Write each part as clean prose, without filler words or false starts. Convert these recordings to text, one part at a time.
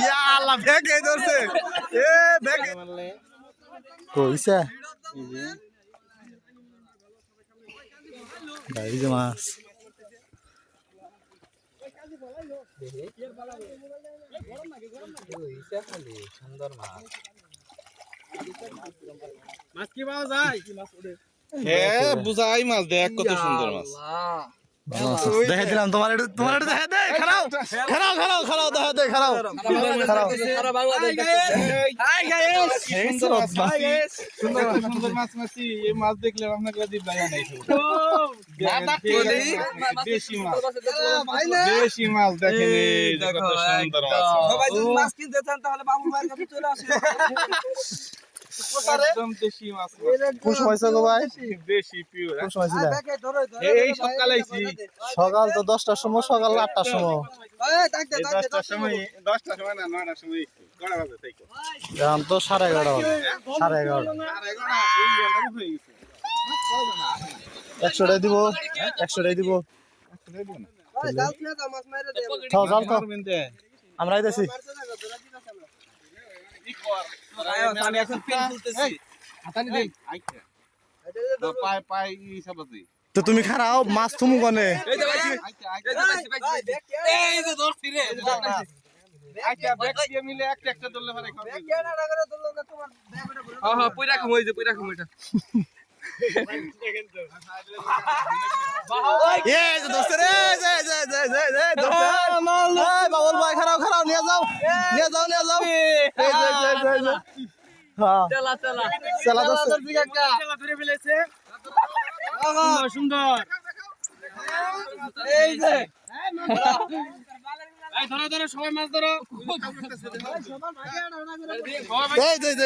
ইয়া আল্লাহ ব্যাগে ধরছে এ ব্যাগে কইছে ভাই যে মাছ সুন্দর মাছ মাছ কি পাওয়া যায় হ্যাঁ বুঝাই মাছ দেখ কত সুন্দর মাছ দেখে দিলাম তোমার একটু দেখে দে খারাও দেখে দে খারাও সারা বাংলাদেশ হাই গাইস সুন্দর মাছ মাছি এই মাছ দেখলে আপনাকে জিভ লাগা নাই দেশি মাছ দেখেন এই কত সুন্দর মাছ সবাই যদি মাছ কিনতে চান তাহলে বাবু ভাইয়ের কাছে চলে আসেন একদম দেশি মাছ কোন সময় গো ভাই দেশি পিওর কোন সময় ছিল এই সকালাইছি সকাল তো 10টার সময় সকাল 8টার সময় এই থাকতে 10টার সময় না 9টার সময় কড়া বাজে তাইকো এখন তো 11:30 বাজে 11:30 100 টাকা দিব 100 টাকা দিব ওই জাল তুলে দাও মাছ মাইরে দে থাও জাল তো আমরা আইতাছি আমি এখন পেন তুলতেছি হাতানি দেই পাই হিসাব আছে তো তুমি খারাও মাছ তুমু গনে এই যে ভাই এই যে ধরছি রে আচ্ছা ব্যাগ দিয়ে মিলে একটা ধরলে পারে খাও ব্যাগ কেন না করে ধরলো না তোমার ব্যাগটা বলে হ্যাঁ পুরা রাখো ওই যে পুরা রাখো এটা এই যে দোস্ত রে জয় দোস্ত এই বাবুল ভাই খারাও নিয়ে যাও এই জয় হ্যাঁ চলা দোস্ত চেলা ধরে ফেলেছে সুন্দর এই যে এই ধরো সবাই মাছ ধরো এই জয়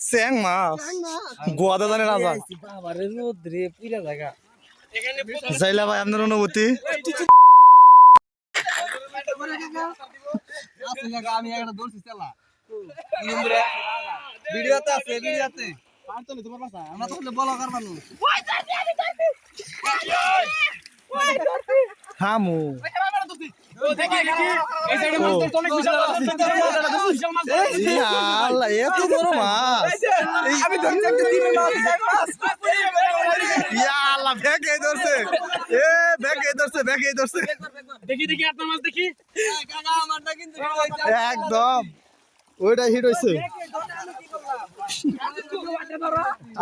স্যাং মাছ গোয়াদা জানে না যায় যাইলা ভাই আপনার অনুভূতি আমি একটা ধরছি চালা ভিডিওতে আছে ভিডিওতে আমরা তো বলা করবা না হামু আল্লাহ এত বড় মাছ আমি ধরছি একটা দিনে মাছ ইয়া আল্লাহ ব্যাগে ধরছে এ ব্যাগে ধরছে দেখি আপনার মাছ দেখি কাকা আমারটা কিন্তু একদম ওইটা হিট হইছে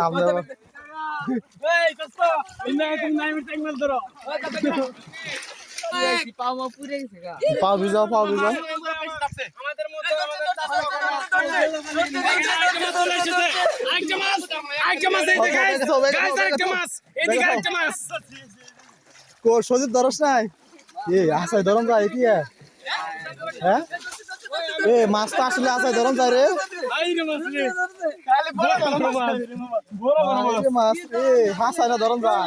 আমরা এই কষ্ট ইন্না তুমি নাই মিটাং মাছ ধরো পাওয়া পুরে গেছে গা পাও ভিজাও আমাদের মতো আরেকটা মাছ এই দেখেন গাইস আরেকটা মাছ এদিকে আরেকটা মাছ কো সজিত ধরস নাই এই আসাই ধরম যায় কি হ্যাঁ এ মাছ তো আসলে আসাই ধরম যায় রে আইরে মাছ রে খালি বড় মাছ এ হাসাই না ধরম যায়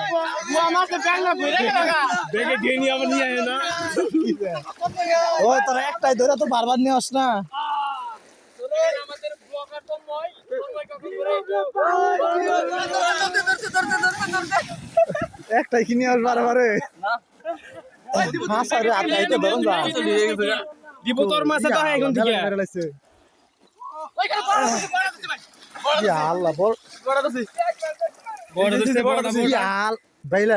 মাছ ব্যাগ না ভরে গেলা ব্যাগে দিয়ে নিয়ে আবার নিয়ে আয় না ওই তোরা একটাই ধরে তো বারবার নিয়ে আস না আমাদের ব্লগার তো মই একটাই কিনে আস বারবারে হাসাই রে আপনি তো ধরম যায় দিব তোর মাছ তো হয় এখন থেকে ইয়া আল্লাহ বড় ইয়া বাইলা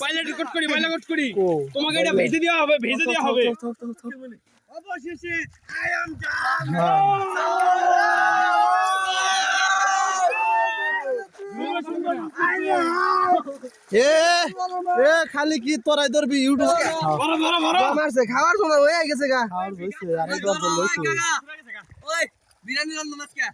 বাইলে রেকর্ড করি তোমাকে এটা ভেজে দেওয়া হবে অবশেষে আই এম এ এ খালি কি তোরাই ধরবি ইউটিউব বড় মারছে খাওয়ার সময় হয়ে গেছে গা আর হইছে আরেকবার বলছি ওই বিরিয়ানি রান্না মাছ কে